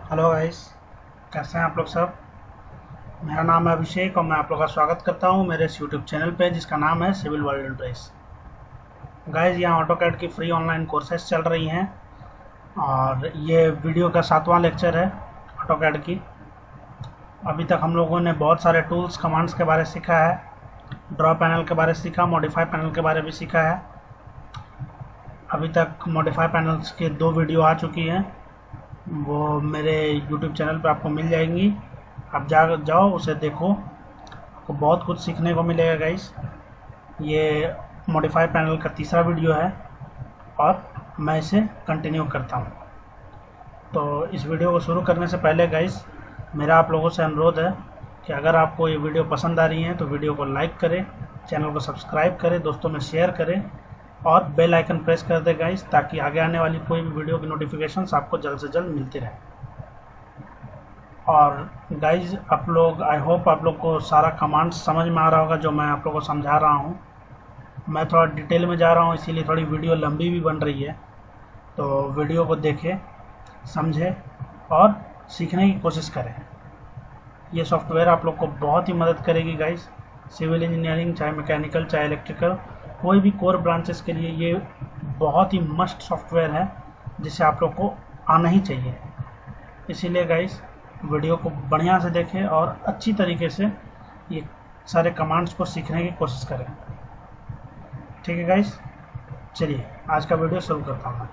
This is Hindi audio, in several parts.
हेलो गाइस, कैसे हैं आप लोग सब। मेरा नाम है अभिषेक और मैं आप लोग का स्वागत करता हूं मेरे इस यूट्यूब चैनल पे जिसका नाम है सिविल वर्ल्ड एंटरप्राइज। गाइस, यहाँ ऑटोकैड की फ्री ऑनलाइन कोर्सेज चल रही हैं और ये वीडियो का 7वां लेक्चर है ऑटोकैड की। अभी तक हम लोगों ने बहुत सारे टूल्स कमांड्स के बारे में सीखा है, ड्रॉ पैनल के बारे में सीखा, मॉडिफाई पैनल के बारे में भी सीखा है। अभी तक मॉडिफाई पैनल्स के 2 वीडियो आ चुकी हैं, वो मेरे यूट्यूब चैनल पर आपको मिल जाएंगी। आप जाओ उसे देखो, आपको बहुत कुछ सीखने को मिलेगा गाइस। ये मॉडिफाई पैनल का 3रा वीडियो है और मैं इसे कंटिन्यू करता हूँ। तो इस वीडियो को शुरू करने से पहले गाइस, मेरा आप लोगों से अनुरोध है कि अगर आपको ये वीडियो पसंद आ रही है तो वीडियो को लाइक करें, चैनल को सब्सक्राइब करें, दोस्तों में शेयर करें और बेल आइकन प्रेस कर दें गाइस, ताकि आगे आने वाली कोई भी वीडियो की नोटिफिकेशंस आपको जल्द से जल्द मिलती रहे। और गाइज, आप लोग, आई होप आप लोग को सारा कमांड समझ में आ रहा होगा जो मैं आप लोग को समझा रहा हूँ। मैं थोड़ा डिटेल में जा रहा हूँ, इसीलिए थोड़ी वीडियो लंबी भी बन रही है। तो वीडियो को देखें, समझें और सीखने की कोशिश करें। ये सॉफ्टवेयर आप लोग को बहुत ही मदद करेगी गाइज। सिविल इंजीनियरिंग, चाहे मैकेनिकल चाहे इलेक्ट्रिकल, कोई भी कोर ब्रांचेस के लिए ये बहुत ही मस्ट सॉफ्टवेयर है जिसे आप लोग को आना ही चाहिए। इसीलिए गाइज, वीडियो को बढ़िया से देखें और अच्छी तरीके से ये सारे कमांड्स को सीखने की कोशिश करें। ठीक है गाइस, चलिए आज का वीडियो शुरू करता हूँ मैं।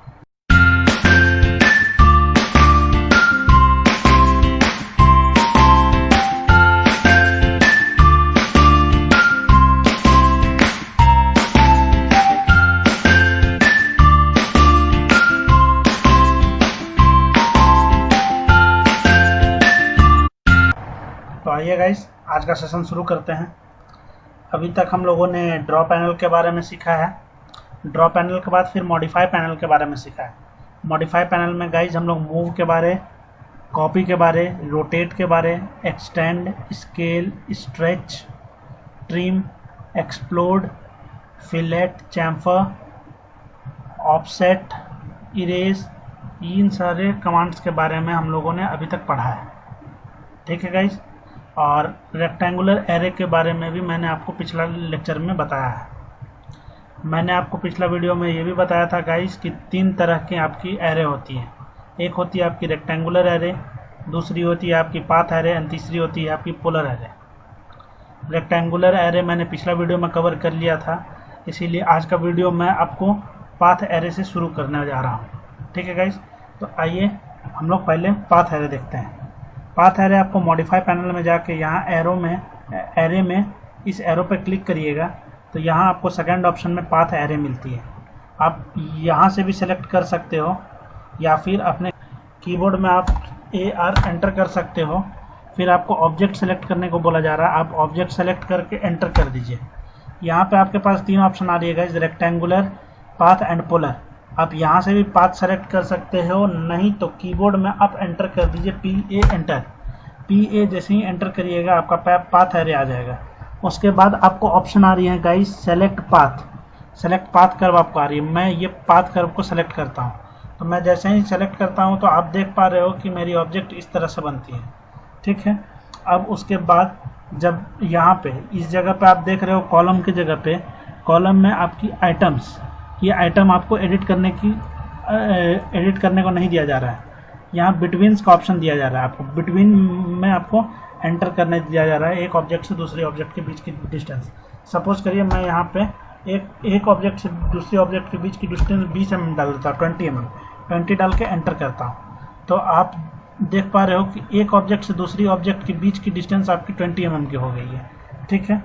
तो आइए गाइस, आज का सेशन शुरू करते हैं। अभी तक हम लोगों ने ड्रॉ पैनल के बारे में सीखा है। ड्रॉ पैनल के बाद फिर मॉडिफाई पैनल के बारे में सीखा है। मॉडिफाई पैनल में गाइज हम लोग मूव के बारे, कॉपी के बारे, रोटेट के बारे, extend, scale, stretch, trim, explode, fillet, chamfer, offset, erase, इन सारे कमांड्स के बारे में हम लोगों ने अभी तक पढ़ा है। ठीक है गाइज, और रेक्टेंगुलर एरे के बारे में भी मैंने आपको पिछला लेक्चर में बताया है। मैंने आपको पिछला वीडियो में ये भी बताया था गाइस कि 3 तरह की आपकी एरे होती है। एक होती है आपकी रेक्टेंगुलर एरे, दूसरी होती है आपकी पाथ एरे और तीसरी होती है आपकी पोलर एरे। रेक्टेंगुलर एरे मैंने पिछला वीडियो में कवर कर लिया था, इसीलिए आज का वीडियो मैं आपको पाथ एरे से शुरू करने जा रहा हूँ। ठीक है गाइस, तो आइए हम लोग पहले पाथ एरे देखते हैं। पाथ एरे आपको मॉडिफाई पैनल में जाके यहाँ एरे में इस एरो पे क्लिक करिएगा तो यहाँ आपको सेकंड ऑप्शन में पाथ एरे मिलती है। आप यहाँ से भी सेलेक्ट कर सकते हो या फिर अपने कीबोर्ड में आप AR एंटर कर सकते हो। फिर आपको ऑब्जेक्ट सेलेक्ट करने को बोला जा रहा है, आप ऑब्जेक्ट सेलेक्ट करके एंटर कर दीजिए। यहाँ पे आपके पास 3 ऑप्शन आ रही है, रेक्टेंगुलर, पाथ एंड पोलर। आप यहाँ से भी पाथ सेलेक्ट कर सकते हो, नहीं तो कीबोर्ड में आप एंटर कर दीजिए PA एंटर। PA जैसे ही एंटर करिएगा आपका पाथ एरे आ जाएगा। उसके बाद आपको ऑप्शन आ रही है guys select path. Select path curve आपको आ रही है। मैं ये पाथ कर्व को सेलेक्ट करता हूँ, तो मैं जैसे ही सेलेक्ट करता हूँ तो आप देख पा रहे हो कि मेरी ऑब्जेक्ट इस तरह से बनती है। ठीक है, अब उसके बाद जब यहाँ पे इस जगह पे आप देख रहे हो कॉलम की जगह पे, कॉलम में आपकी आइटम्स, ये आइटम आपको एडिट करने को नहीं दिया जा रहा है। यहाँ बिटवीन्स का ऑप्शन दिया जा रहा है आपको। बिटवीन में आपको एंटर करने दिया जा रहा है एक ऑब्जेक्ट से दूसरे ऑब्जेक्ट के बीच की डिस्टेंस। सपोज करिए मैं यहाँ पे एक ऑब्जेक्ट से दूसरे ऑब्जेक्ट के बीच की डिस्टेंस 20 mm डाल देता हूँ, 20 mm 20 डाल के एंटर करता हूँ। तो आप देख पा रहे हो कि एक ऑब्जेक्ट से दूसरी ऑब्जेक्ट के बीच की डिस्टेंस आपकी 20 mm की हो गई है। ठीक है,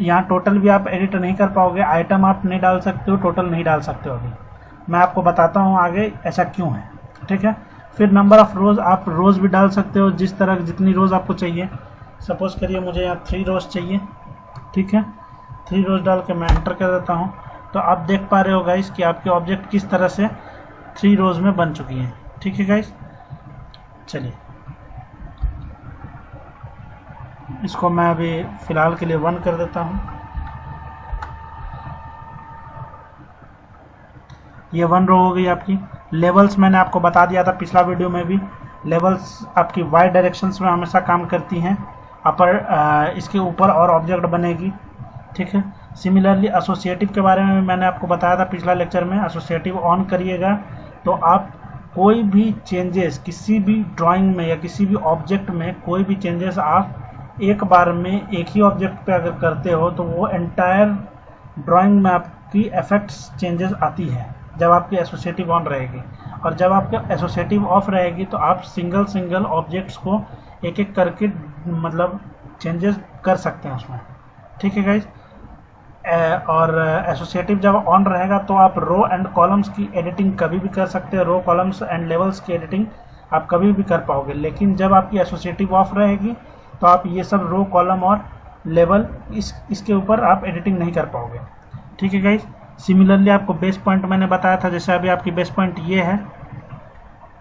यहाँ टोटल भी आप एडिट नहीं कर पाओगे, आइटम आप नहीं डाल सकते हो, टोटल नहीं डाल सकते हो। अभी मैं आपको बताता हूँ आगे ऐसा क्यों है। ठीक है, फिर नंबर ऑफ रोज, आप रोज भी डाल सकते हो जिस तरह जितनी रोज आपको चाहिए। सपोज करिए मुझे यहाँ 3 रोज चाहिए। ठीक है, 3 रोज डाल के मैं एंटर कर देता हूँ। तो आप देख पा रहे हो गाइस कि आपके ऑब्जेक्ट किस तरह से 3 रोज में बन चुकी हैं। ठीक है गाइस, चलिए इसको मैं अभी फिलहाल के लिए 1 कर देता हूँ। ये 1 रो हो गई आपकी। लेवल्स मैंने आपको बता दिया था पिछला वीडियो में भी, लेवल्स आपकी वाई डायरेक्शंस में हमेशा काम करती हैं, अपर इसके ऊपर और ऑब्जेक्ट बनेगी, ठीक है। सिमिलरली एसोसिएटिव के बारे में मैंने आपको बताया था पिछला लेक्चर में। एसोसिएटिव ऑन करिएगा तो आप कोई भी चेंजेस किसी भी ड्राइंग में या किसी भी ऑब्जेक्ट में कोई भी चेंजेस आप एक बार में एक ही ऑब्जेक्ट पे अगर करते हो तो वो एंटायर ड्राइंग में आपकी इफेक्ट्स चेंजेस आती है जब आपकी एसोसिएटिव ऑन रहेगी। और जब आपकी एसोसिएटिव ऑफ रहेगी तो आप सिंगल सिंगल ऑब्जेक्ट्स को एक एक करके मतलब चेंजेस कर सकते हैं उसमें, ठीक है गाइज। और एसोसिएटिव जब ऑन रहेगा तो आप रो एंड कॉलम्स की एडिटिंग कभी भी कर सकते हैं, रो कॉलम्स एंड लेवल्स की एडिटिंग आप कभी भी कर पाओगे। लेकिन जब आपकी एसोसिएटिव ऑफ रहेगी तो आप ये सब रो कॉलम और लेवल इसके ऊपर आप एडिटिंग नहीं कर पाओगे, ठीक है गाइज। सिमिलरली आपको बेस पॉइंट मैंने बताया था, जैसे अभी आपकी बेस पॉइंट ये है,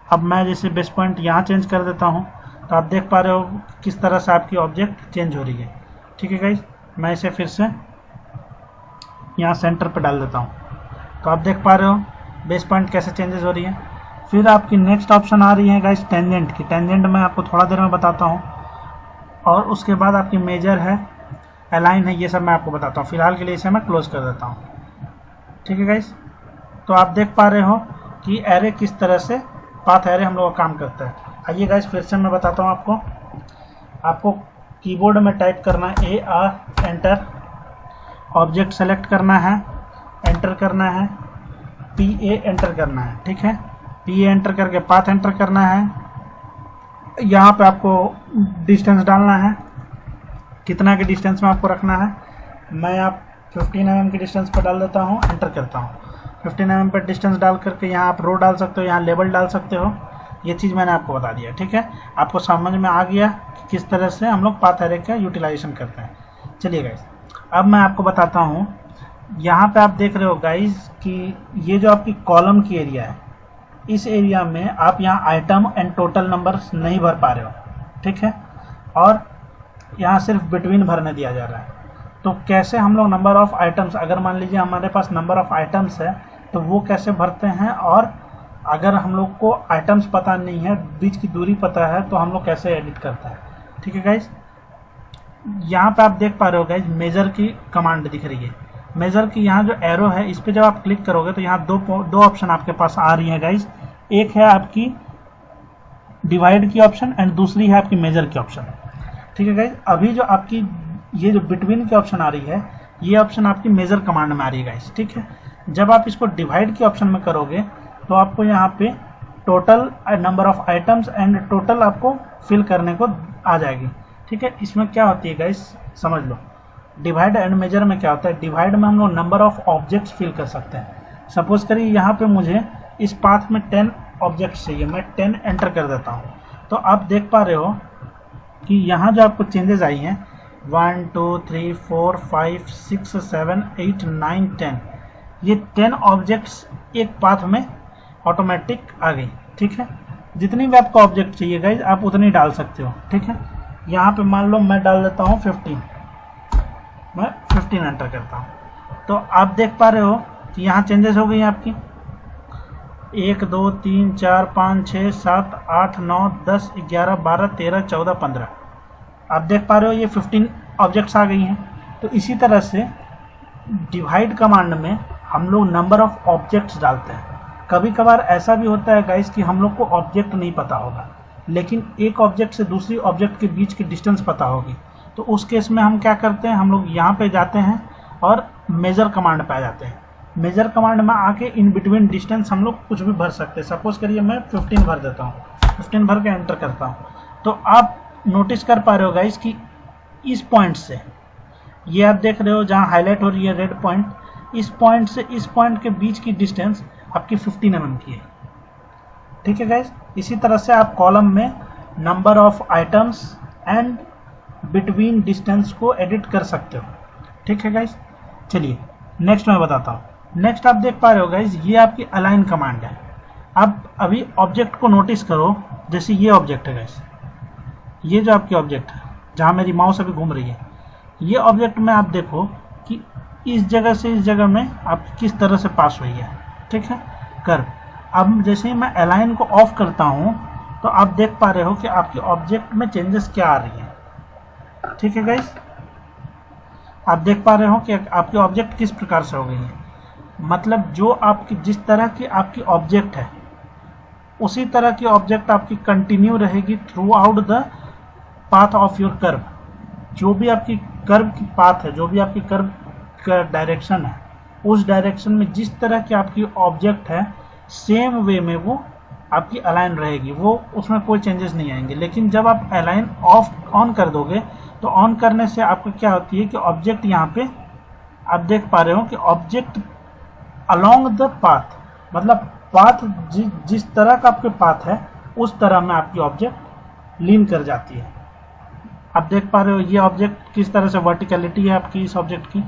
अब मैं जैसे बेस पॉइंट यहाँ चेंज कर देता हूँ तो आप देख पा रहे हो किस तरह से आपकी ऑब्जेक्ट चेंज हो रही है, ठीक है गाइज। मैं इसे फिर से यहाँ सेंटर पे डाल देता हूँ तो आप देख पा रहे हो बेस पॉइंट कैसे चेंजेस हो रही है। फिर आपकी नेक्स्ट ऑप्शन आ रही है गाइस टेंजेंट की। टेंजेंट मैं आपको थोड़ा देर में बताता हूँ, और उसके बाद आपकी मेजर है, अलाइन है, ये सब मैं आपको बताता हूँ। फिलहाल के लिए इसे मैं क्लोज कर देता हूँ, ठीक है गाइस। तो आप देख पा रहे हो कि एरे किस तरह से पाथ एरे हम लोग का काम करता है। आइए गाइस फिर से मैं बताता हूँ आपको कीबोर्ड में टाइप करना है AR एंटर, ऑब्जेक्ट सेलेक्ट करना है, एंटर करना है, PA एंटर करना है, ठीक है। PA एंटर करके पाथ एंटर करना है। यहाँ पे आपको डिस्टेंस डालना है, कितना के डिस्टेंस में आपको रखना है। मैं आप 15 mm की डिस्टेंस पर डाल देता हूँ, एंटर करता हूँ। 15 mm पर डिस्टेंस डाल करके यहाँ आप रो डाल सकते हो, यहाँ लेबल डाल सकते हो। ये चीज़ मैंने आपको बता दिया, ठीक है। आपको समझ में आ गया कि किस तरह से हम लोग पाथ एरे का यूटिलाइजेशन करते हैं। चलिए गाइस अब मैं आपको बताता हूँ, यहाँ पे आप देख रहे हो गाइस कि ये जो आपकी कॉलम की एरिया है, इस एरिया में आप यहाँ आइटम एंड टोटल नंबर्स नहीं भर पा रहे हो, ठीक है। और यहाँ सिर्फ बिटवीन भरने दिया जा रहा है। तो कैसे हम लोग नंबर ऑफ आइटम्स, अगर मान लीजिए हमारे पास नंबर ऑफ आइटम्स है तो वो कैसे भरते हैं, और अगर हम लोग को आइटम्स पता नहीं है, बीच की दूरी पता है, तो हम लोग कैसे एडिट करते हैं, ठीक है गाइस। यहाँ पे आप देख पा रहे हो गाइस मेजर की कमांड दिख रही है। मेजर की यहाँ जो एरो है इस पे जब आप क्लिक करोगे तो यहाँ दो ऑप्शन आपके पास आ रही है गाइस। एक है आपकी डिवाइड की ऑप्शन एंड दूसरी है आपकी मेजर की ऑप्शन, ठीक है गाइस। अभी जो आपकी ये जो बिटवीन की ऑप्शन आ रही है, ये ऑप्शन आपकी मेजर कमांड में आ रही है गाइस, ठीक है। जब आप इसको डिवाइड की ऑप्शन में करोगे तो आपको यहाँ पे total number of items and total आपको फिल करने को आ जाएगी, ठीक है। इसमें क्या होती है गाइस समझ लो, डिवाइड एंड मेजर में क्या होता है। डिवाइड में हम लोग नंबर ऑफ ऑब्जेक्ट्स फिल कर सकते हैं। सपोज करिए यहाँ पे मुझे इस पाथ में 10 ऑब्जेक्ट्स चाहिए, मैं 10 एंटर कर देता हूँ। तो आप देख पा रहे हो कि यहाँ जो आपको चेंजेस आई हैं 1 2 3 4 5 6 7 8 9 10, ये 10 ऑब्जेक्ट्स एक पाथ में ऑटोमेटिक आ गई, ठीक है। जितनी भी आपको ऑब्जेक्ट चाहिए गाइज आप उतनी डाल सकते हो, ठीक है। यहाँ पे मान लो मैं डाल देता हूँ 15, मैं 15 एंटर करता हूँ। तो आप देख पा रहे हो कि यहाँ चेंजेस हो गई आपकी 1 2 3 4 5 6 7 8 9 10 11 12 13 14 15। आप देख पा रहे हो ये 15 ऑब्जेक्ट्स आ गई हैं। तो इसी तरह से डिवाइड कमांड में हम लोग नंबर ऑफ ऑब्जेक्ट्स डालते हैं। कभी कभार ऐसा भी होता है गाइस कि हम लोग को ऑब्जेक्ट नहीं पता होगा, लेकिन एक ऑब्जेक्ट से दूसरी ऑब्जेक्ट के बीच की डिस्टेंस पता होगी। तो उस केस में हम क्या करते हैं, हम लोग यहाँ पे जाते हैं और मेजर कमांड पे आ जाते हैं। मेजर कमांड में आके इन बिटवीन डिस्टेंस हम लोग कुछ भी भर सकते हैं। सपोज करिए मैं 15 भर देता हूँ, 15 भर के एंटर करता हूँ। तो आप नोटिस कर पा रहे हो गाइस कि इस पॉइंट से, ये आप देख रहे हो जहाँ हाईलाइट हो रही है रेड पॉइंट, इस पॉइंट से इस पॉइंट के बीच की डिस्टेंस आपकी 15 mm की है, ठीक है गाइस। इसी तरह से आप कॉलम में number of items and between distance को एडिट कर सकते हो, ठीक है गाइस। चलिए नेक्स्ट मैं बताता हूँ। नेक्स्ट आप देख पा रहे हो गाइस ये आपकी अलाइन कमांड है। अब अभी ऑब्जेक्ट को नोटिस करो, जैसे ये ऑब्जेक्ट है गाइस, ये जो आपकी ऑब्जेक्ट है जहाँ मेरी माउस अभी घूम रही है, ये ऑब्जेक्ट में आप देखो कि इस जगह से इस जगह में आप किस तरह से पास हुई है, ठीक है, कर्व। अब जैसे ही मैं अलाइन को ऑफ करता हूँ तो आप देख पा रहे हो कि आपके ऑब्जेक्ट में चेंजेस क्या आ रही है। ठीक है गाइस, आप देख पा रहे हो कि आपकी ऑब्जेक्ट किस प्रकार से हो गई है। मतलब जो आपकी जिस तरह की आपकी ऑब्जेक्ट है उसी तरह की ऑब्जेक्ट आपकी कंटिन्यू रहेगी through out the path of your curve. जो भी आपकी कर्व की पाथ है, जो भी आपकी कर्व का डायरेक्शन है, उस डायरेक्शन में जिस तरह की आपकी ऑब्जेक्ट है सेम वे में वो आपकी अलाइन रहेगी, वो उसमें कोई चेंजेस नहीं आएंगे। लेकिन जब आप अलाइन ऑफ ऑन कर दोगे तो ऑन करने से आपको क्या होती है कि ऑब्जेक्ट यहाँ पे आप देख पा रहे हो कि ऑब्जेक्ट अलोंग द पाथ, मतलब पाथ जिस तरह का आपके पाथ है उस तरह में आपकी ऑब्जेक्ट लीन कर जाती है। आप देख पा रहे हो ये ऑब्जेक्ट किस तरह से वर्टिकलिटी है आपकी इस ऑब्जेक्ट की।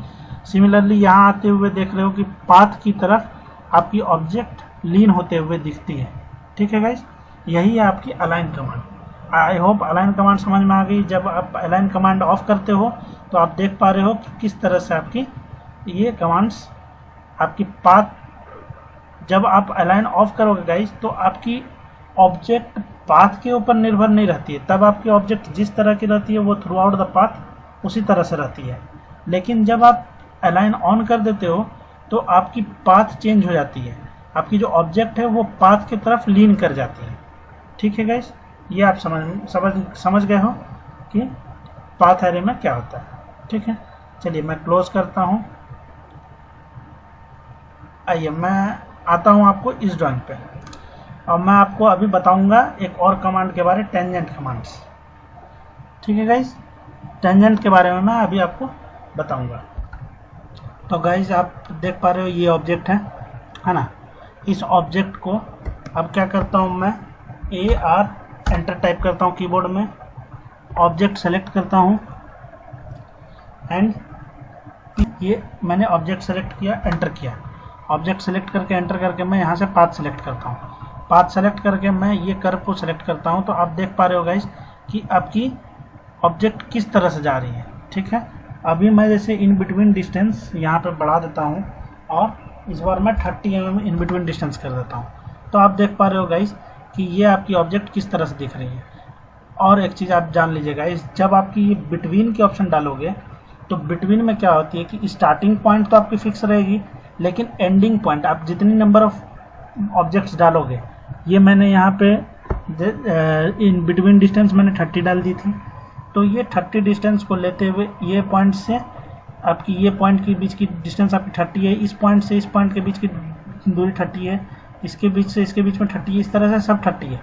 सिमिलरली यहाँ आते हुए देख रहे हो कि पाथ की तरफ आपकी ऑब्जेक्ट लीन होते हुए दिखती है। ठीक है गाइस, यही है आपकी align command. I hope align command समझ में आ गई। जब आप अलाइन कमांड ऑफ करते हो तो आप देख पा रहे हो कि किस तरह से आपकी ये कमांड्स आपकी पाथ, जब आप अलाइन ऑफ करोगे गाइस तो आपकी ऑब्जेक्ट पाथ के ऊपर निर्भर नहीं रहती है। तब आपकी ऑब्जेक्ट जिस तरह की रहती है वो थ्रू आउट द पाथ उसी तरह से रहती है। लेकिन जब आप अलाइन ऑन कर देते हो तो आपकी पाथ चेंज हो जाती है, आपकी जो ऑब्जेक्ट है वो पाथ की तरफ लीन कर जाती है। ठीक है गाइस, ये आप समझ गए हो कि पाथ एरे में क्या होता है। ठीक है, चलिए मैं क्लोज करता हूँ। आइए मैं आता हूँ आपको इस ड्राइंग पे और मैं आपको अभी बताऊंगा एक और कमांड के बारे, टेंजेंट कमांड्स। ठीक है गाइस, टेंजेंट के बारे में मैं अभी आपको बताऊंगा। तो गाइस आप देख पा रहे हो ये ऑब्जेक्ट है ना। इस ऑब्जेक्ट को अब क्या करता हूँ मैं, AR एंटर टाइप करता हूँ कीबोर्ड में, ऑब्जेक्ट सेलेक्ट करता हूँ एंड ये मैंने ऑब्जेक्ट सेलेक्ट किया, एंटर किया। ऑब्जेक्ट सेलेक्ट करके एंटर करके मैं यहाँ से पाथ सेलेक्ट करता हूँ। पाथ सेलेक्ट करके मैं ये कर्व को सेलेक्ट करता हूँ। तो आप देख पा रहे हो गाइस कि आपकी ऑब्जेक्ट किस तरह से जा रही है। ठीक है, अभी मैं जैसे इन बिटवीन डिस्टेंस यहाँ पे बढ़ा देता हूँ और इस बार मैं 30 mm इन बिटवीन डिस्टेंस कर देता हूँ। तो आप देख पा रहे हो गाइस कि ये आपकी ऑब्जेक्ट किस तरह से दिख रही है। और एक चीज़ आप जान लीजिए गाइस, जब आपकी ये बिटवीन की ऑप्शन डालोगे तो बिटवीन में क्या होती है कि स्टार्टिंग पॉइंट तो आपकी फिक्स रहेगी, लेकिन एंडिंग पॉइंट आप जितनी नंबर ऑफ ऑब्जेक्ट्स डालोगे, ये मैंने यहाँ पे इन बिटवीन डिस्टेंस मैंने 30 डाल दी थी। तो ये 30 डिस्टेंस को लेते हुए ये पॉइंट से आपकी ये पॉइंट के बीच की डिस्टेंस आपकी 30 है, इस पॉइंट से इस पॉइंट के बीच की दूरी 30 है, इसके बीच से इसके बीच में 30 है, इस तरह से सब 30 है।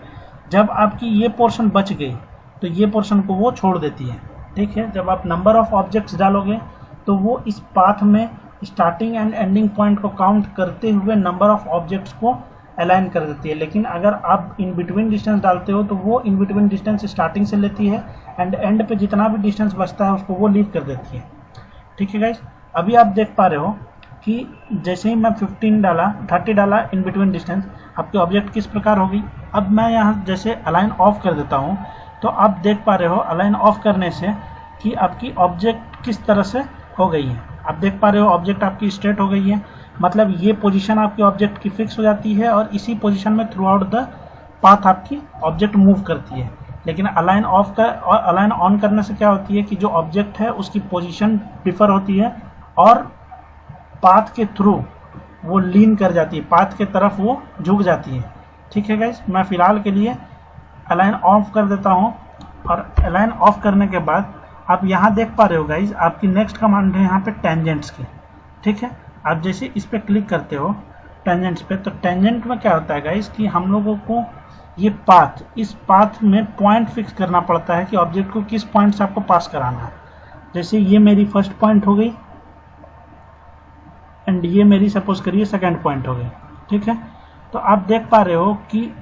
जब आपकी ये पोर्शन बच गई तो ये पोर्शन को वो छोड़ देती है। ठीक है, जब आप नंबर ऑफ ऑब्जेक्ट्स डालोगे तो वो इस पाथ में स्टार्टिंग एंड एंडिंग पॉइंट को काउंट करते हुए नंबर ऑफ ऑब्जेक्ट्स को अलाइन कर देती है। लेकिन अगर आप इन बिटवीन डिस्टेंस डालते हो तो वो इन बिटवीन डिस्टेंस स्टार्टिंग से लेती है एंड एंड पे जितना भी डिस्टेंस बचता है उसको वो लीव कर देती है। ठीक है गाइस, अभी आप देख पा रहे हो कि जैसे ही मैं 30 डाला इन बिटवीन डिस्टेंस, आपकी ऑब्जेक्ट किस प्रकार होगी। अब मैं यहाँ जैसे अलाइन ऑफ कर देता हूँ तो आप देख पा रहे हो अलाइन ऑफ करने से कि आपकी ऑब्जेक्ट किस तरह से हो गई है। आप देख पा रहे हो ऑब्जेक्ट आपकी स्ट्रेट हो गई है, मतलब ये पोजीशन आपकी ऑब्जेक्ट की फिक्स हो जाती है और इसी पोजीशन में थ्रू आउट द पाथ आपकी ऑब्जेक्ट मूव करती है। लेकिन अलाइन ऑफ का और अलाइन ऑन करने से क्या होती है कि जो ऑब्जेक्ट है उसकी पोजीशन डिफर होती है और पाथ के थ्रू वो लीन कर जाती है, पाथ के तरफ वो झुक जाती है। ठीक है गाइस, मैं फिलहाल के लिए अलाइन ऑफ कर देता हूँ और अलाइन ऑफ करने के बाद आप यहाँ देख पा रहे हो गाइस आपकी नेक्स्ट कमांड है यहाँ पे टेंजेंट्स की। ठीक है, आप जैसे इस पे क्लिक करते हो टेंजेंट्स पे, तो टेंजेंट में क्या होता है गाइस कि हम लोगों को ये पाथ, इस पाथ में पॉइंट फिक्स करना पड़ता है कि ऑब्जेक्ट को किस पॉइंट से आपको पास कराना है। जैसे ये मेरी फर्स्ट पॉइंट हो गई एंड ये मेरी सपोज करिए सेकंड पॉइंट हो गई। ठीक है, तो आप देख पा रहे हो कि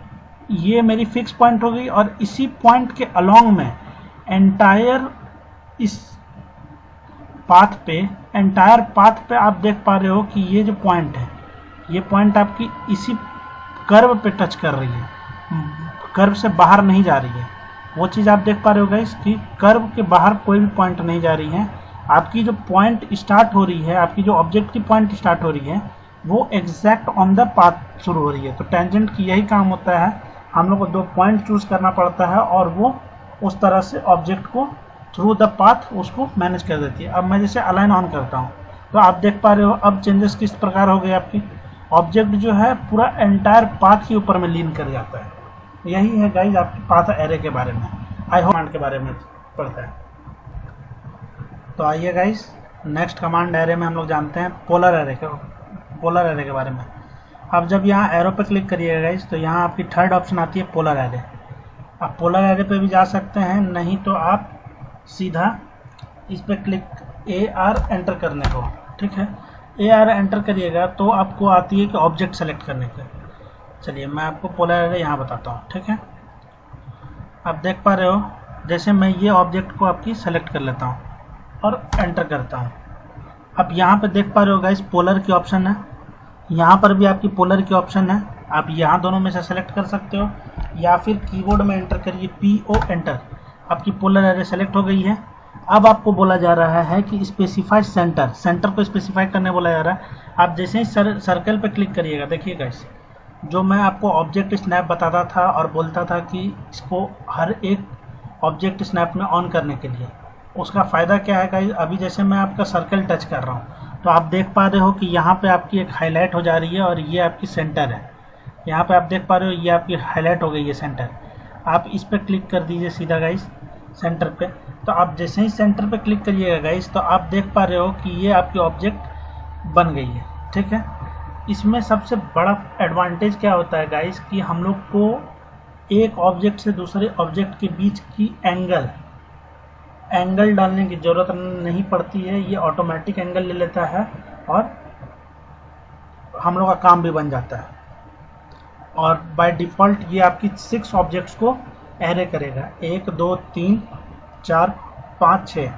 ये मेरी फिक्स पॉइंट हो गई और इसी पॉइंट के अलोंग में एंटायर इस पाथ पे आप देख पा रहे हो कि ये जो पॉइंट है, ये पॉइंट आपकी इसी कर्व पे टच कर रही है, कर्व से बाहर नहीं जा रही है। वो चीज़ आप देख पा रहे हो गाइस कि कर्व के बाहर कोई भी पॉइंट नहीं जा रही है। आपकी जो पॉइंट स्टार्ट हो रही है, आपकी जो ऑब्जेक्ट की पॉइंट स्टार्ट हो रही है वो एग्जैक्ट ऑन द पाथ शुरू हो रही है। तो टेंजेंट की यही काम होता है हम लोग को 2 पॉइंट चूज करना पड़ता है और वो उस तरह से ऑब्जेक्ट को थ्रू द पाथ उसको मैनेज कर देती है। अब मैं जैसे अलाइन ऑन करता हूँ तो आप देख पा रहे हो अब चेंजेस किस प्रकार हो गए, आपकी ऑब्जेक्ट जो है पूरा एंटायर पाथ के ऊपर में लीन कर जाता है। यही है गाइज आपकी पाथ एरे के बारे में, आई होप कमांड के बारे में पढ़ता है। तो आइए गाइज नेक्स्ट कमांड एरे में हम लोग जानते हैं पोलर एरे के बारे में। अब जब यहाँ एरो पे क्लिक करिएगा गाइज तो यहाँ आपकी थर्ड ऑप्शन आती है पोलर एरे। आप पोलर एरे पे भी जा सकते हैं, नहीं तो आप सीधा इस पे क्लिक AR एंटर करने को, ठीक है। AR एंटर करिएगा तो आपको आती है कि ऑब्जेक्ट सेलेक्ट करने के। चलिए मैं आपको पोलर एरे यहाँ बताता हूँ, ठीक है। आप देख पा रहे हो जैसे मैं ये ऑब्जेक्ट को आपकी सेलेक्ट कर लेता हूँ और एंटर करता हूँ। अब यहाँ पे देख पा रहे हो गाइस पोलर की ऑप्शन है, यहाँ पर भी आपकी पोलर की ऑप्शन है। आप यहाँ दोनों में से सेलेक्ट कर सकते हो या फिर कीबोर्ड में एंटर करिए PO एंटर, आपकी पोलर एरे सेलेक्ट हो गई है। अब आपको बोला जा रहा है कि स्पेसिफाई सेंटर, सेंटर को स्पेसिफाई करने बोला जा रहा है। आप जैसे ही सर्कल पे क्लिक करिएगा, देखिए गाइस जो मैं आपको ऑब्जेक्ट स्नैप बताता था और बोलता था कि इसको हर एक ऑब्जेक्ट स्नैप में ऑन करने के लिए, उसका फ़ायदा क्या है गाइस। अभी जैसे मैं आपका सर्कल टच कर रहा हूँ तो आप देख पा रहे हो कि यहाँ पे आपकी एक हाईलाइट हो जा रही है और ये आपकी सेंटर है। यहाँ पे आप देख पा रहे हो ये आपकी हाईलाइट हो गई है सेंटर। आप इस पर क्लिक कर दीजिए सीधा गाइस सेंटर पे। तो आप जैसे ही सेंटर पे क्लिक करिएगा गाइस तो आप देख पा रहे हो कि ये आपकी ऑब्जेक्ट बन गई है, ठीक है। इसमें सबसे बड़ा एडवांटेज क्या होता है गाइस कि हम लोग को एक ऑब्जेक्ट से दूसरे ऑब्जेक्ट के बीच की एंगल डालने की ज़रूरत नहीं पड़ती है। ये ऑटोमेटिक एंगल ले लेता है और हम लोग का काम भी बन जाता है। और बाय डिफ़ॉल्ट ये आपकी 6 ऑब्जेक्ट्स को एरे करेगा, 1 2 3 4 5 6।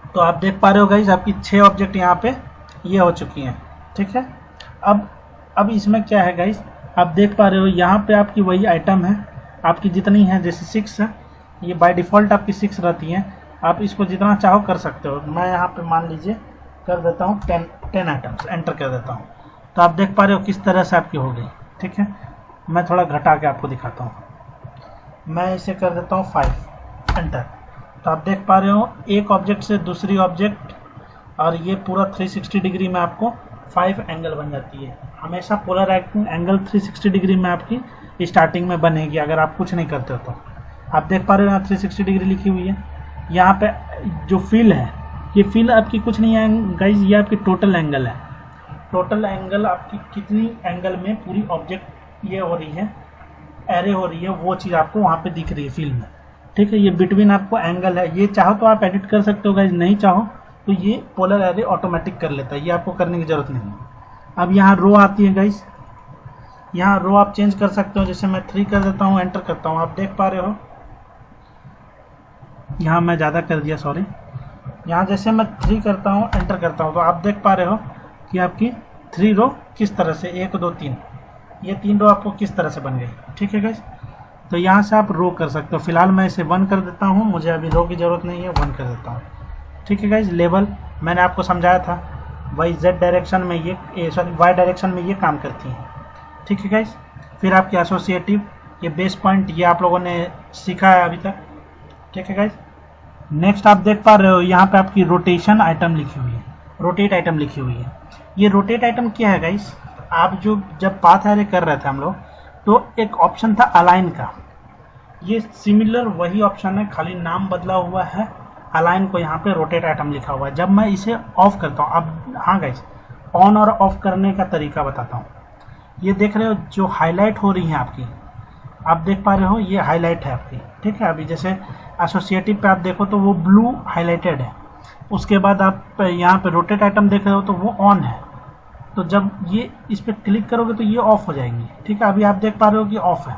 तो आप देख पा रहे हो गाइस आपकी 6 ऑब्जेक्ट यहाँ पे ये हो चुकी हैं, ठीक है। अब इसमें क्या है गाइस, आप देख पा रहे हो यहाँ पे आपकी वही आइटम है, आपकी जितनी है जैसे 6 है, ये बाय डिफ़ॉल्ट आपकी 6 रहती हैं। आप इसको जितना चाहो कर सकते हो। मैं यहाँ पे मान लीजिए कर देता हूँ 10 आइटम्स, एंटर कर देता हूँ। तो आप देख पा रहे हो किस तरह से आपकी हो गई, ठीक है। मैं थोड़ा घटा के आपको दिखाता हूँ, मैं इसे कर देता हूँ 5, एंटर। तो आप देख पा रहे हो एक ऑब्जेक्ट से दूसरी ऑब्जेक्ट और ये पूरा 360 डिग्री में आपको 5 एंगल बन जाती है। हमेशा पोलर एंगल 360 डिग्री में आपकी स्टार्टिंग में बनेगी अगर आप कुछ नहीं करते हो तो। आप देख पा रहे हो यहाँ 360 डिग्री लिखी हुई है। यहाँ पे जो फिल है, ये फिल आपकी कुछ नहीं है गाइज, ये आपकी टोटल एंगल है। टोटल एंगल आपकी कितनी एंगल में पूरी ऑब्जेक्ट ये हो रही है, एरे हो रही है, वो चीज़ आपको वहाँ पे दिख रही है फिल में, ठीक है। ये बिटवीन आपको एंगल है, ये चाहो तो आप एडिट कर सकते हो गाइज, नहीं चाहो तो ये पोलर एरे ऑटोमेटिक कर लेता है, ये आपको करने की ज़रूरत नहीं है। अब यहाँ रो आती है गाइज, यहाँ रो आप चेंज कर सकते हो। जैसे मैं 3 कर देता हूँ, एंटर करता हूँ। आप देख पा रहे हो यहाँ मैं ज़्यादा कर दिया, सॉरी। यहाँ जैसे मैं 3 करता हूँ, एंटर करता हूँ, तो आप देख पा रहे हो कि आपकी 3 रो किस तरह से 1 2 3, ये 3 रो आपको किस तरह से बन गई, ठीक है गाइस। तो यहाँ से आप रो कर सकते हो। फिलहाल मैं इसे 1 कर देता हूँ, मुझे अभी रो की ज़रूरत नहीं है, 1 कर देता हूँ, ठीक है गाइस। लेवल मैंने आपको समझाया था, Z डायरेक्शन में ये Y डायरेक्शन में ये काम करती हैं, ठीक है गाइस। फिर आपकी एसोसिएटिव, ये बेस पॉइंट, ये आप लोगों ने सीखा है अभी तक, ठीक है गाइस। नेक्स्ट आप देख पा रहे हो यहाँ पे आपकी रोटेशन आइटम लिखी हुई है, रोटेट आइटम लिखी हुई है। ये रोटेट आइटम क्या है गाइस, आप जब पाथ एरे कर रहे थे हम लोग, तो एक ऑप्शन था अलाइन का, ये सिमिलर वही ऑप्शन है, खाली नाम बदला हुआ है। अलाइन को यहाँ पे रोटेट आइटम लिखा हुआ है। जब मैं इसे ऑफ करता हूँ, अब हाँ गाइस, ऑन और ऑफ करने का तरीका बताता हूँ। ये देख रहे हो जो हाईलाइट हो रही है आपकी, आप देख पा रहे हो ये हाईलाइट है आपकी, ठीक है। अभी जैसे एसोसिएटिव पे आप देखो तो वो ब्लू हाईलाइटेड है, उसके बाद आप यहाँ पे रोटेट आइटम देख रहे हो तो वो ऑन है। तो जब ये इस पर क्लिक करोगे तो ये ऑफ हो जाएंगी, ठीक है। अभी आप देख पा रहे हो कि ऑफ है,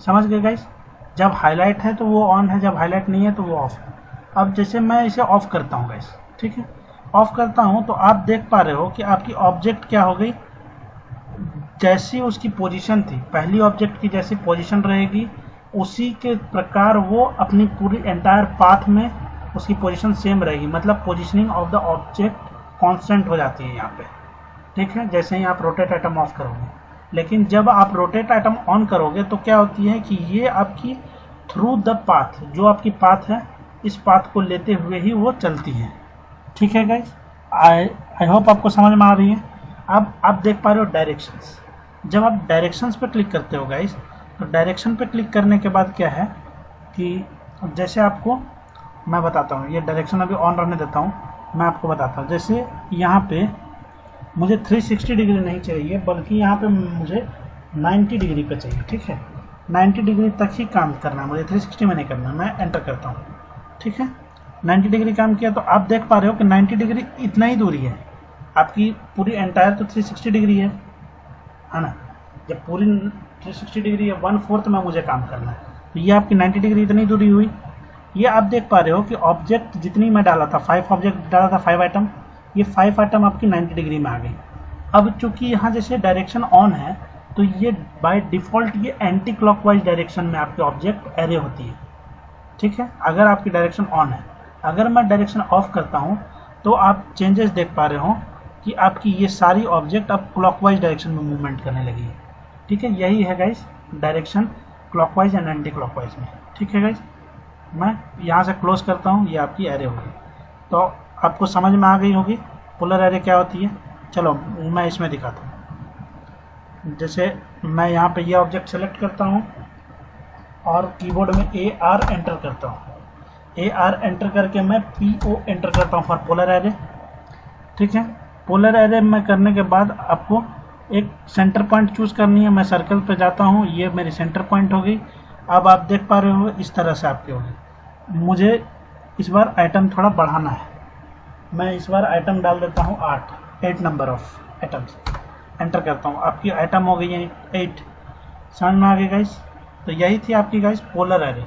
समझ गए गाइस। जब हाईलाइट है तो वो ऑन है, जब हाईलाइट नहीं है तो वो ऑफ है। अब जैसे मैं इसे ऑफ करता हूँ गाइस, ठीक है, ऑफ करता हूँ तो आप देख पा रहे हो कि आपकी ऑब्जेक्ट क्या हो गई, जैसी उसकी पोजीशन थी, पहली ऑब्जेक्ट की जैसी पोजीशन रहेगी उसी के प्रकार वो अपनी पूरी एंटायर पाथ में उसकी पोजीशन सेम रहेगी। मतलब positioning of the object constant हो जाती है यहाँ पे, ठीक है। जैसे ही आप रोटेट आइटम ऑफ करोगे, लेकिन जब आप रोटेट आइटम ऑन करोगे तो क्या होती है कि ये आपकी थ्रू द पाथ, जो आपकी पाथ है इस पाथ को लेते हुए ही वो चलती है। ठीक है गाइज, आई होप आपको समझ में आ रही है। अब आप देख पा रहे हो डायरेक्शंस। जब आप डायरेक्शंस पे क्लिक करते हो गाइज, तो डायरेक्शन पे क्लिक करने के बाद क्या है कि जैसे आपको मैं बताता हूँ, ये डायरेक्शन अभी ऑन रहने देता हूँ, मैं आपको बताता हूँ। जैसे यहाँ पे मुझे 360 डिग्री नहीं चाहिए, बल्कि यहाँ पे मुझे 90 डिग्री पे चाहिए। ठीक है, 90 डिग्री तक ही काम करना है मुझे, 360 में नहीं करना। मैं एंटर करता हूँ। ठीक है, 90 डिग्री काम किया तो आप देख पा रहे हो कि 90 डिग्री इतना ही दूरी है। आपकी पूरी एंटायर तो 360 डिग्री है ना। जब पूरी 360 डिग्री है, 1/4 में मुझे काम करना है, तो ये आपकी 90 डिग्री इतनी दूरी हुई। ये आप देख पा रहे हो कि ऑब्जेक्ट जितनी मैं डाला था, 5 ऑब्जेक्ट डाला था, 5 आइटम, ये 5 आइटम आपकी 90 डिग्री में आ गई। अब चूंकि यहाँ जैसे डायरेक्शन ऑन है, तो ये बाय डिफ़ॉल्ट ये एंटी क्लॉकवाइज डायरेक्शन में आपके ऑब्जेक्ट एरे होती है। ठीक है, अगर आपकी डायरेक्शन ऑन है। अगर मैं डायरेक्शन ऑफ करता हूँ तो आप चेंजेस देख पा रहे हो कि आपकी ये सारी ऑब्जेक्ट अब क्लॉकवाइज डायरेक्शन में मूवमेंट करने लगी है। ठीक है, यही है guys direction clockwise and anti clockwise में। ठीक है गाइस, मैं यहाँ से क्लोज करता हूँ, ये आपकी एरे होगी। तो आपको समझ में आ गई होगी पोलर एरे क्या होती है। चलो मैं इसमें दिखाता हूँ। जैसे मैं यहाँ पे ये ऑब्जेक्ट सेलेक्ट करता हूँ और कीबोर्ड में AR एंटर करता हूँ। AR एंटर करके मैं PO एंटर करता हूँ फॉर पोलर एरे। ठीक है, पोलर एरे में करने के बाद आपको एक सेंटर पॉइंट चूज करनी है। मैं सर्कल पे जाता हूँ, ये मेरी सेंटर पॉइंट हो गई। अब आप देख पा रहे हो इस तरह से आपकी होगी। मुझे इस बार आइटम थोड़ा बढ़ाना है। मैं इस बार आइटम डाल देता हूँ 8 नंबर ऑफ आइटम्स। एंटर करता हूँ, आपकी आइटम हो गई है 8। समझ में आ गई गाइस। तो यही थी आपकी गाइस पोलर एरे।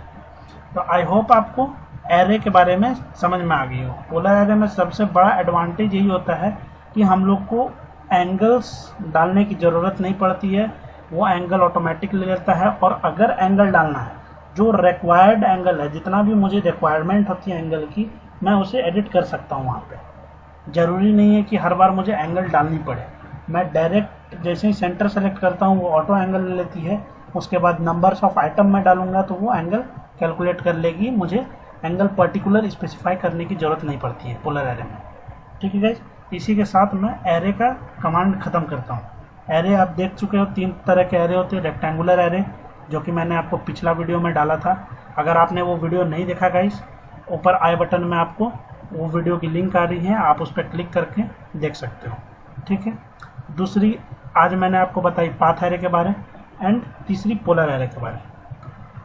तो आई होप आपको एरे के बारे में समझ में आ गई हो। पोलर एरे में सबसे बड़ा एडवांटेज यही होता है कि हम लोग को एंगल्स डालने की ज़रूरत नहीं पड़ती है, वो एंगल ऑटोमेटिक ले लेता है। और अगर एंगल डालना है, जो रिक्वायर्ड एंगल है, जितना भी मुझे रिक्वायरमेंट होती है एंगल की, मैं उसे एडिट कर सकता हूँ वहाँ पे। ज़रूरी नहीं है कि हर बार मुझे एंगल डालनी पड़े। मैं डायरेक्ट जैसे ही सेंटर सेलेक्ट करता हूँ वो ऑटो एंगल ले लेती है। उसके बाद नंबर्स ऑफ आइटम में डालूंगा तो वो एंगल कैलकुलेट कर लेगी। मुझे एंगल पर्टिकुलर स्पेसिफाई करने की ज़रूरत नहीं पड़ती है पोलर एरे में। ठीक है गाइस, इसी के साथ मैं एरे का कमांड ख़त्म करता हूँ। एरे आप देख चुके हो, 3 तरह के एरे होते हैं। रेक्टेंगुलर एरे, जो कि मैंने आपको पिछला वीडियो में डाला था। अगर आपने वो वीडियो नहीं देखा गाइस, ऊपर आई बटन में आपको वो वीडियो की लिंक आ रही है, आप उस पर क्लिक करके देख सकते हो। ठीक है, दूसरी आज मैंने आपको बताई पाथ एरे के बारे, एंड तीसरी पोलर एरे के बारे।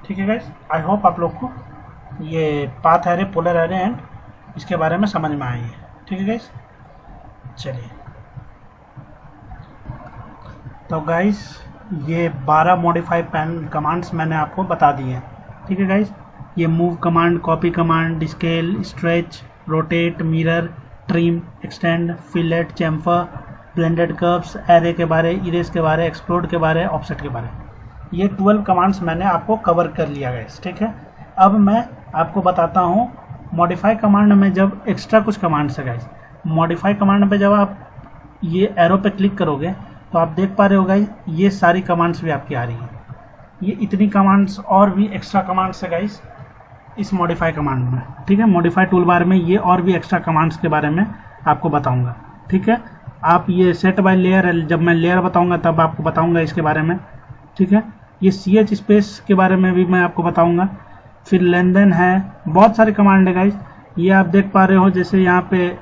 ठीक है गाइस, आई होप आप लोग को ये path array, polar array and इसके बारे में समझ में आई है। ठीक है गाइस, चलिए। तो गाइस ये 12 मॉडिफाई पैन कमांड्स मैंने आपको बता दिए हैं। ठीक है गाइस, ये move command, copy command, scale, stretch, rotate, mirror, trim, extend, fillet, chamfer, blended curves, array के बारे, इरेज के बारे, एक्सप्लोड के बारे, ऑफसेट के बारे, ये 12 कमांड्स मैंने आपको कवर कर लिया गाइस। ठीक है, अब मैं आपको बताता हूँ मॉडिफाई कमांड में जब एक्स्ट्रा कुछ कमांड्स है गाइस। मॉडिफाई कमांड पे जब आप ये एरो पे क्लिक करोगे तो आप देख पा रहे हो गाइस, ये सारी कमांड्स भी आपकी आ रही हैं। ये इतनी कमांड्स और भी एक्स्ट्रा कमांड्स है गाइस इस मॉडिफाई कमांड में। ठीक है, मॉडिफाई टूल बार में ये और भी एक्स्ट्रा कमांड्स के बारे में आपको बताऊंगा। ठीक है, आप ये सेट बाय लेयर, जब मैं लेयर बताऊंगा तब आपको बताऊंगा इसके बारे में। ठीक है, ये CH स्पेस के बारे में भी मैं आपको बताऊंगा। फिर लेन देन है, बहुत सारे कमांड है गाइस। ये आप देख पा रहे हो, जैसे यहाँ पे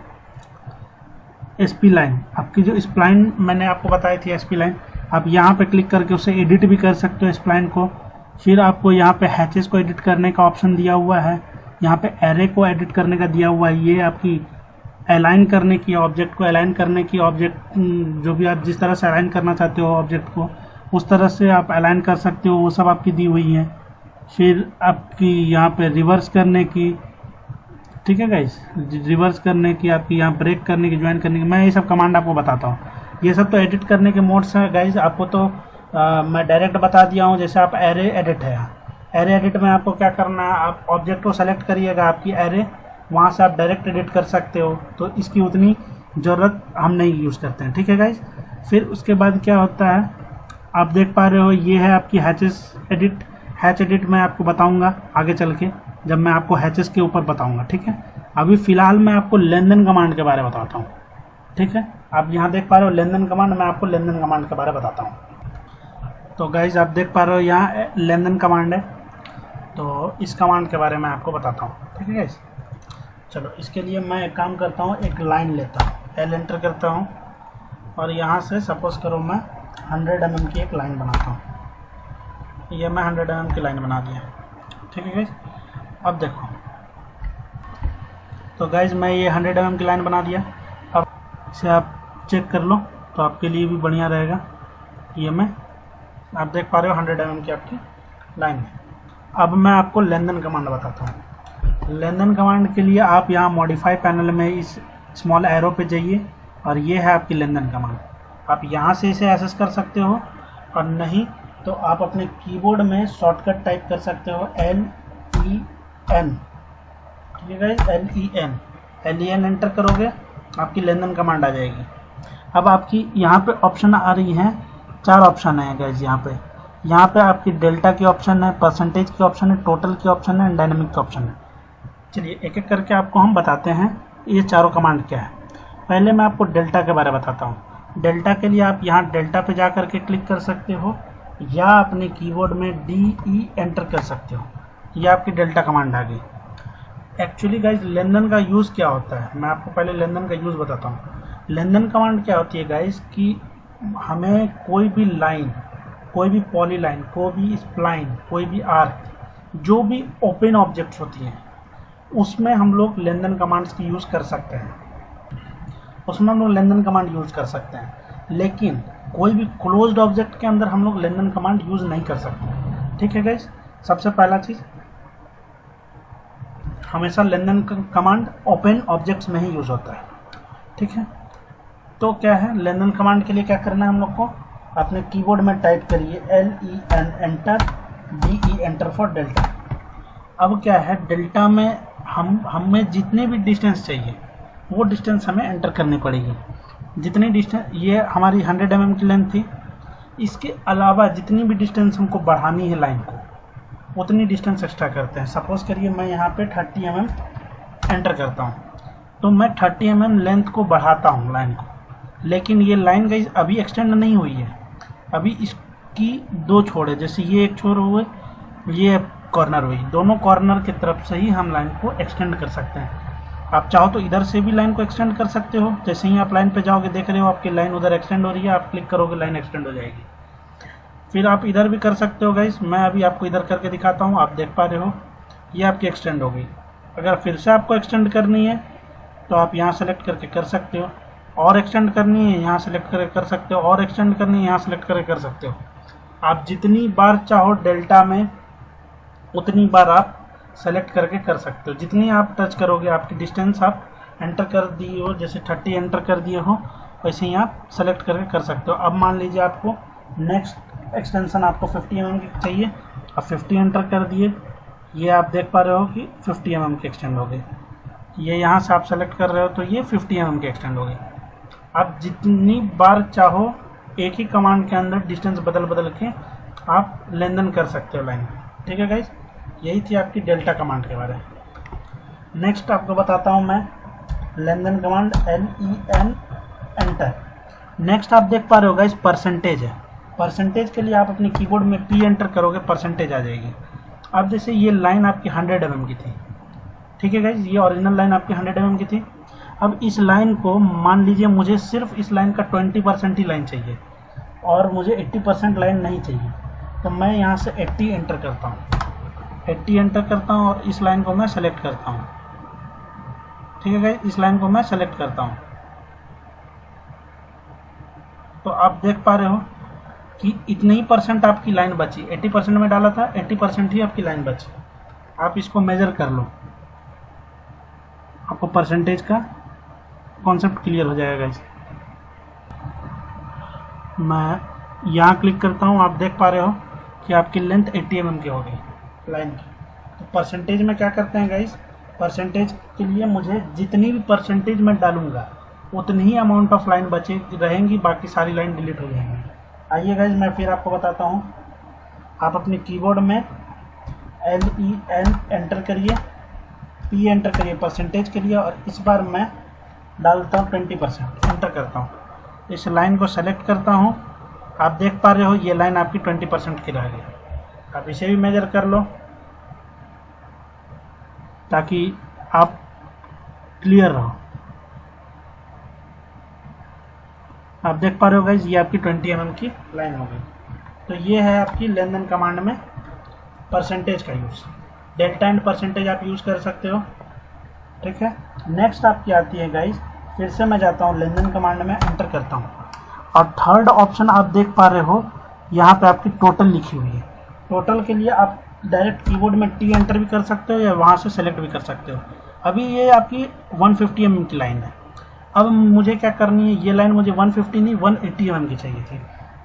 SP लाइन, आपकी जो स्प्लाइन मैंने आपको बताई थी SP लाइन, आप यहाँ पे क्लिक करके उसे एडिट भी कर सकते हो स्प्लाइन को। फिर आपको यहाँ पे हैचेस को एडिट करने का ऑप्शन दिया हुआ है, यहाँ पे एरे को एडिट करने का दिया हुआ है। ये आपकी अलाइन करने की, ऑब्जेक्ट को अलाइन करने की, ऑब्जेक्ट जो भी आप जिस तरह से अलाइन करना चाहते हो ऑब्जेक्ट को, उस तरह से आप अलाइन कर सकते हो, वो सब आपकी दी हुई है। फिर आपकी यहाँ पे रिवर्स करने की, ठीक है गाइस, रिवर्स करने की, आपकी यहाँ ब्रेक करने की, ज्वाइन करने की, मैं ये सब कमांड आपको बताता हूँ। ये सब तो एडिट करने के मोड्स हैं गाइस, आपको तो मैं डायरेक्ट बता दिया हूँ। जैसे आप एरे एडिट है, एरे एडिट में आपको क्या करना है, आप ऑब्जेक्ट को सेलेक्ट करिएगा, आपकी एरे, वहाँ से आप डायरेक्ट एडिट कर सकते हो। तो इसकी उतनी ज़रूरत हम नहीं यूज़ करते हैं। ठीक है गाइस, फिर उसके बाद क्या होता है, आप देख पा रहे हो ये है आपकी हैचेस एडिट। हैच एडिट मैं आपको बताऊंगा आगे चल के, जब मैं आपको हैचेस के ऊपर बताऊंगा, ठीक है। अभी फिलहाल मैं आपको लेन देन कमांड के बारे में बताता हूँ, ठीक है। आप यहाँ देख पा रहे हो लेन देन कमांड, मैं आपको लेन देन कमांड के बारे में बताता हूँ। तो गाइज आप देख पा रहे हो यहाँ लेन देन कमांड है, तो इस कमांड के बारे में आपको बताता हूँ, ठीक है गाइज। चलो इसके लिए मैं एक काम करता हूँ, एक लाइन लेता हूँ, एल एंटर करता हूँ और यहाँ से सपोज करो मैं 100 mm की एक लाइन बनाता हूँ। ये मैं 100 mm की लाइन बना दिया, ठीक है गाइज। अब देखो, तो गाइज मैं ये 100 mm की लाइन बना दिया। अब इसे आप चेक कर लो तो आपके लिए भी बढ़िया रहेगा। ये मैं आप देख पा रहे हो 100 mm की आपकी लाइन है। अब मैं आपको लेन देन कमांड बताता हूँ। लेन देन कमांड के लिए आप यहाँ मॉडिफाई पैनल में इस स्मॉल एरो पे जाइए और ये है आपकी लेन देन कमांड। आप यहाँ से इसे एक्सेस कर सकते हो और नहीं तो आप अपने कीबोर्ड में शॉर्टकट टाइप कर सकते हो LEN, ठीक है गाइस, LEN एंटर करोगे आपकी लेन देन कमांड आ जाएगी। अब आपकी यहाँ पे ऑप्शन आ रही हैं, 4 ऑप्शन है गाइस यहाँ पे आपकी डेल्टा की ऑप्शन है, परसेंटेज की ऑप्शन है, टोटल की ऑप्शन है, डायनेमिक की ऑप्शन है। चलिए एक एक करके आपको हम बताते हैं ये चारों कमांड क्या है। पहले मैं आपको डेल्टा के बारे में बताता हूँ। डेल्टा के लिए आप यहाँ डेल्टा पे जा करके क्लिक कर सकते हो या अपने कीबोर्ड में DE एंटर कर सकते हो। ये आपकी डेल्टा कमांड आ गई। एक्चुअली गाइज लेन देन का यूज़ क्या होता है, मैं आपको पहले लेन देन का यूज़ बताता हूँ। लेन देन कमांड क्या होती है गाइज कि हमें कोई भी लाइन, कोई भी पॉली लाइन, कोई भी स्प्लाइन, कोई भी आर्क, जो भी ओपन ऑब्जेक्ट्स होती हैं उसमें हम लोग लेन देन कमांड्स की यूज़ कर सकते हैं, उसमें हम लोग लेन देन कमांड यूज़ कर सकते हैं। लेकिन कोई भी क्लोज्ड ऑब्जेक्ट के अंदर हम लोग लेन देन कमांड यूज़ नहीं कर सकते, ठीक है गाइज। सबसे पहला चीज़, हमेशा लेन देन कमांड ओपन ऑब्जेक्ट्स में ही यूज़ होता है, ठीक है। तो क्या है, लेन देन कमांड के लिए क्या करना है हम लोग को, अपने कीबोर्ड में टाइप करिए LEN enter, DE enter for delta. अब क्या है, डेल्टा में हमें जितने भी डिस्टेंस चाहिए वो डिस्टेंस हमें एंटर करनी पड़ेगी। जितनी डिस्टेंस, ये हमारी 100 mm की लेंथ थी, इसके अलावा जितनी भी डिस्टेंस हमको बढ़ानी है लाइन को, उतनी डिस्टेंस एक्स्ट्रा करते हैं। सपोज करिए मैं यहाँ पे 30 mm एंटर करता हूँ, तो मैं 30 mm लेंथ को बढ़ाता हूँ लाइन को। लेकिन ये लाइन गाइस अभी एक्सटेंड नहीं हुई है, अभी इसकी 2 छोर है, जैसे ये एक छोर हुए, ये कॉर्नर हुई, दोनों कॉर्नर की तरफ से ही हम लाइन को एक्सटेंड कर सकते हैं। आप चाहो तो इधर से भी लाइन को एक्सटेंड कर सकते हो। जैसे ही आप लाइन पे जाओगे देख रहे हो आपकी लाइन उधर एक्सटेंड हो रही है, आप क्लिक करोगे लाइन एक्सटेंड हो जाएगी। फिर आप इधर भी कर सकते हो गाइस, मैं अभी आपको इधर करके दिखाता हूँ। आप देख पा रहे हो ये आपकी एक्सटेंड हो गई। अगर फिर से आपको एक्सटेंड करनी है तो आप यहाँ सेलेक्ट करके कर सकते हो, और एक्सटेंड करनी है यहाँ सेलेक्ट करके कर सकते हो, और एक्सटेंड करनी है यहाँ सेलेक्ट करके कर सकते हो। आप जितनी बार चाहो डेल्टा में उतनी बार आप सेलेक्ट करके कर सकते हो। जितनी आप टच करोगे आपकी डिस्टेंस आप एंटर कर दिए हो, जैसे 30 एंटर कर दिए हो, वैसे ही आप सेलेक्ट करके कर सकते हो। अब मान लीजिए आपको नेक्स्ट एक्सटेंशन आपको 50 mm की चाहिए, अब 50 एंटर कर दिए, ये आप देख पा रहे हो कि 50 mm की एक्सटेंड हो गई। ये यहाँ से आप सेलेक्ट कर रहे हो तो ये 50 mm की एक्सटेंड हो गई। आप जितनी बार चाहो एक ही कमांड के अंदर डिस्टेंस बदल बदल के आप लेन देन कर सकते हो लाइन, ठीक है गाइज। यही थी आपकी डेल्टा कमांड के बारे में। नेक्स्ट आपको बताता हूँ मैं len then command LEN enter. Next आप देख पा रहे हो गाइज परसेंटेज है। परसेंटेज के लिए आप अपने कीबोर्ड में P एंटर करोगे, परसेंटेज आ जाएगी। अब जैसे ये लाइन आपकी 100 mm की थी, ठीक है गाइज, ये ओरिजिनल लाइन आपकी 100 mm की थी। अब इस लाइन को मान लीजिए मुझे सिर्फ इस लाइन का 20% ही लाइन चाहिए और मुझे 80% लाइन नहीं चाहिए, तो मैं यहाँ से 80 एंटर करता हूँ, 80 एंटर करता हूँ और इस लाइन को मैं सेलेक्ट करता हूँ, ठीक है गाइस, इस लाइन को मैं सेलेक्ट करता हूँ। तो आप देख पा रहे हो कि इतने ही परसेंट आपकी लाइन बची, 80% में डाला था, 80% ही आपकी लाइन बची। आप इसको मेजर कर लो, आपको परसेंटेज का कॉन्सेप्ट क्लियर हो जाएगा गाइस। मैं यहाँ क्लिक करता हूँ, आप देख पा रहे हो कि आपकी लेंथ 80 mm की हो गई लाइन की। तो परसेंटेज में क्या करते हैं गाइस, परसेंटेज के लिए मुझे जितनी भी परसेंटेज मैं डालूंगा उतनी ही अमाउंट ऑफ लाइन बचे रहेंगी, बाकी सारी लाइन डिलीट हो जाएंगी। आइए गाइज मैं फिर आपको बताता हूँ। आप अपने कीबोर्ड में LEN एंटर करिए, P एंटर करिए, परसेंटेज करिए, और इस बार मैं डालता हूँ 20%, एंटर करता हूँ। इस लाइन को सेलेक्ट करता हूँ। आप देख पा रहे हो ये लाइन आपकी 20% की रह गई। आप इसे भी मेजर कर लो ताकि आप क्लियर रहो। आप देख पा रहे हो गाइज ये आपकी 20 mm की लाइन हो गई। तो ये है आपकी लेन देन कमांड में परसेंटेज का यूज़। डेल्टा एंड परसेंटेज आप यूज़ कर सकते हो, ठीक है। नेक्स्ट आपकी आती है गाइज, फिर से मैं जाता हूँ लेन देन कमांड में, एंटर करता हूँ, और थर्ड ऑप्शन आप देख पा रहे हो यहाँ पे आपकी टोटल लिखी हुई है। टोटल के लिए आप डायरेक्ट कीबोर्ड में T एंटर भी कर सकते हो या वहाँ से सेलेक्ट भी कर सकते हो। अभी ये आपकी 150 mm की लाइन है। अब मुझे क्या करनी है, ये लाइन मुझे 150 नहीं 180 mm की चाहिए थी।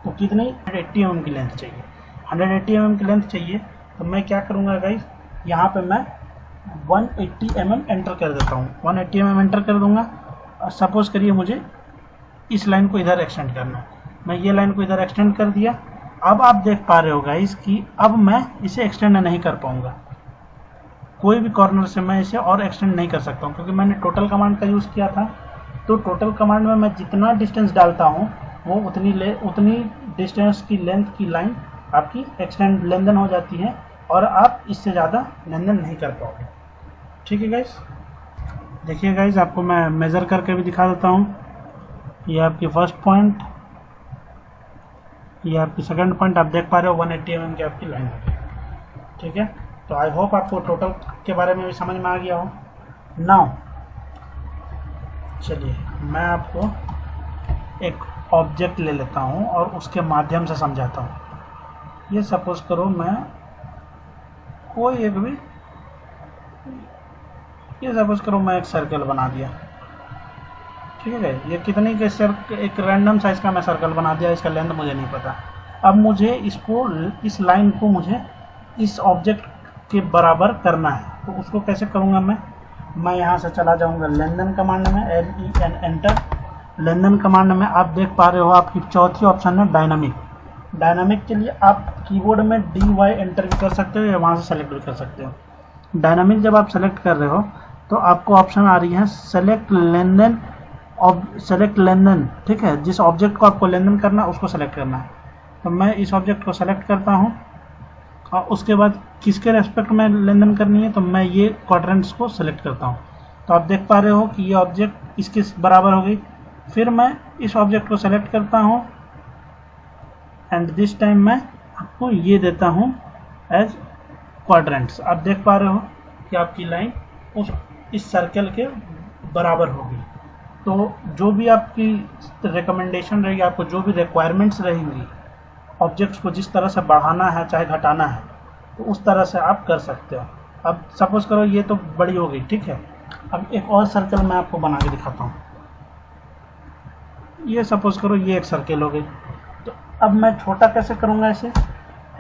तो कितनी 180 mm की लेंथ चाहिए, 180 mm की लेंथ चाहिए। तो मैं क्या करूँगा गाइस, यहाँ पे मैं 180 mm एंटर कर देता हूँ, 180 mm एंटर कर दूँगा। और सपोज करिए मुझे इस लाइन को इधर एक्सटेंड करना है, मैं ये लाइन को इधर एक्सटेंड कर दिया। अब आप देख पा रहे हो गाइस कि अब मैं इसे एक्सटेंड नहीं कर पाऊँगा, कोई भी कॉर्नर से मैं इसे और एक्सटेंड नहीं कर सकता हूँ, क्योंकि मैंने टोटल कमांड का यूज़ किया था। तो टोटल कमांड में मैं जितना डिस्टेंस डालता हूँ वो उतनी डिस्टेंस की लेंथ की लाइन आपकी एक्सटेंड लेन देन हो जाती है, और आप इससे ज़्यादा लेन देन नहीं कर पाओगे, ठीक है गाइस। देखिए गाइस आपको मैं मेज़र करके भी दिखा देता हूँ। ये आपकी फर्स्ट पॉइंट, ये आपकी सेकंड पॉइंट, आप देख पा रहे हो 180 mm की आपकी लाइन है, ठीक है। तो आई होप आपको टोटल के बारे में भी समझ में आ गया हो। नाउ चलिए मैं आपको एक ऑब्जेक्ट ले लेता हूँ और उसके माध्यम से समझाता हूँ। ये सपोज करो मैं कोई एक भी, ये सपोज करो मैं एक सर्कल बना दिया, ठीक है। ये कितनी के एक रैंडम साइज का मैं सर्कल बना दिया, इसका लेंथ मुझे नहीं पता। अब मुझे इसको, इस लाइन को मुझे इस ऑब्जेक्ट के बराबर करना है। तो उसको कैसे करूँगा मैं यहाँ से चला जाऊँगा लेन देन कमांड में, LEN एंटर। लेन देन कमांड में आप देख पा रहे हो आपकी चौथी ऑप्शन है डायनामिक। डायनामिक के लिए आप कीबोर्ड में DY एंटर भी कर सकते हो या वहाँ से सेलेक्ट भी कर सकते हो। डायनामिक जब आप सेलेक्ट कर रहे हो तो आपको ऑप्शन आ रही है सेलेक्ट लेन देन, सेलेक्ट लेन देन, ठीक है। जिस ऑब्जेक्ट को आपको लेन देन करना है उसको सेलेक्ट करना है। तो मैं इस ऑब्जेक्ट को सेलेक्ट करता हूँ, और उसके बाद किसके रेस्पेक्ट में लेन देन करनी है, तो मैं ये क्वाड्रेंट्स को सेलेक्ट करता हूँ। तो आप देख पा रहे हो कि ये ऑब्जेक्ट इसके बराबर हो गई। फिर मैं इस ऑब्जेक्ट को सेलेक्ट करता हूँ, एंड दिस टाइम मैं आपको ये देता हूँ एज क्वाड्रेंट्स। आप देख पा रहे हो कि आपकी लाइन इस सर्कल के बराबर होगी। तो जो भी आपकी रिकमेंडेशन रहेगी, आपको जो भी रिक्वायरमेंट्स रहेंगी, ऑब्जेक्ट्स को जिस तरह से बढ़ाना है चाहे घटाना है, तो उस तरह से आप कर सकते हो। अब सपोज करो ये तो बड़ी हो गई, ठीक है। अब एक और सर्कल मैं आपको बना के दिखाता हूँ। ये सपोज करो ये एक सर्कल हो गई। तो अब मैं छोटा कैसे करूँगा इसे,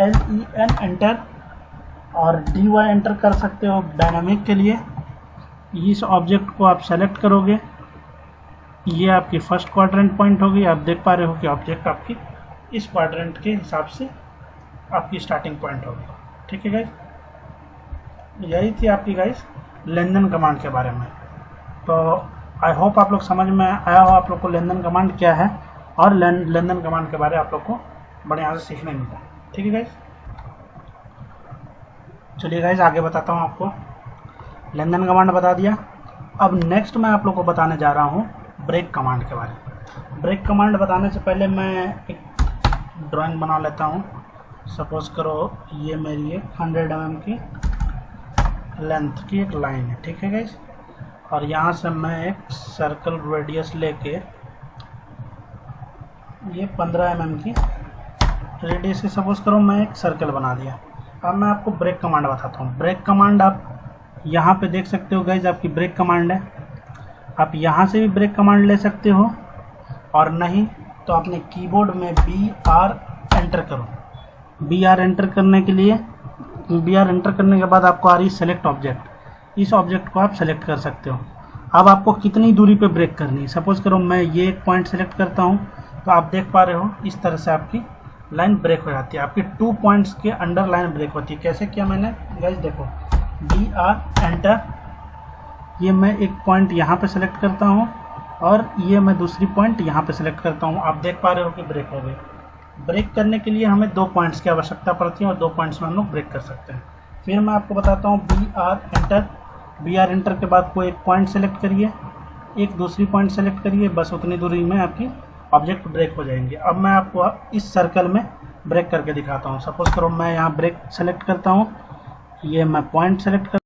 LEN एंटर और DY एंटर कर सकते हो डायनामिक के लिए। इस ऑब्जेक्ट को आप सेलेक्ट करोगे, ये आपकी फर्स्ट क्वाड्रेंट पॉइंट होगी। आप देख पा रहे हो कि ऑब्जेक्ट आपकी इस क्वाड्रेंट के हिसाब से आपकी स्टार्टिंग पॉइंट होगी, ठीक है गाइस। यही थी आपकी गाइस लेन देन कमांड के बारे में। तो आई होप आप लोग समझ में आया हो आप लोग को लेन देन कमांड क्या है, और लेन देन कमांड के बारे में आप लोग को बढ़िया से सीखने मिलता है, ठीक है गाइस। चलिए गाइस आगे बताता हूँ आपको। लेन देन कमांड बता दिया। अब नेक्स्ट मैं आप लोग को बताने जा रहा हूँ ब्रेक कमांड के बारे में। ब्रेक कमांड बताने से पहले मैं एक ड्राइंग बना लेता हूँ। सपोज करो ये मेरी एक 100 mm की लेंथ की एक लाइन है, ठीक है गाइस। और यहाँ से मैं एक सर्कल रेडियस लेके, ये 15 mm की रेडियस की सपोज करो मैं एक सर्कल बना दिया। अब मैं आपको ब्रेक कमांड बताता हूँ। ब्रेक कमांड आप यहाँ पे देख सकते हो गाइज, आपकी ब्रेक कमांड है। आप यहाँ से भी ब्रेक कमांड ले सकते हो, और नहीं तो अपने कीबोर्ड में BR एंटर करो। BR एंटर करने के लिए, BR एंटर करने के बाद आपको आ रही है सेलेक्ट ऑब्जेक्ट। इस ऑब्जेक्ट को आप सेलेक्ट कर सकते हो। अब आपको कितनी दूरी पे ब्रेक करनी है, सपोज करो मैं ये एक पॉइंट सेलेक्ट करता हूँ, तो आप देख पा रहे हो इस तरह से आपकी लाइन ब्रेक हो जाती है, आपकी 2 पॉइंट्स के अंडर लाइन ब्रेक होती है। कैसे किया मैंने गाइस, देखो BR एंटर, ये मैं एक पॉइंट यहाँ पे सेलेक्ट करता हूँ और ये मैं दूसरी पॉइंट यहाँ पे सेलेक्ट करता हूँ। आप देख पा रहे हो कि ब्रेक हो गई। ब्रेक करने के लिए हमें 2 पॉइंट्स की आवश्यकता पड़ती है और 2 पॉइंट्स में हम लोग ब्रेक कर सकते हैं। फिर मैं आपको बताता हूँ BR एंटर। BR एंटर के बाद कोई एक पॉइंट सेलेक्ट करिए, एक दूसरी पॉइंट सेलेक्ट करिए, बस उतनी दूरी में आपकी ऑब्जेक्ट ब्रेक हो जाएंगे। अब मैं आपको इस सर्कल में ब्रेक करके दिखाता हूँ। सपोज करो मैं यहाँ ब्रेक सेलेक्ट करता हूँ, ये मैं पॉइंट सेलेक्ट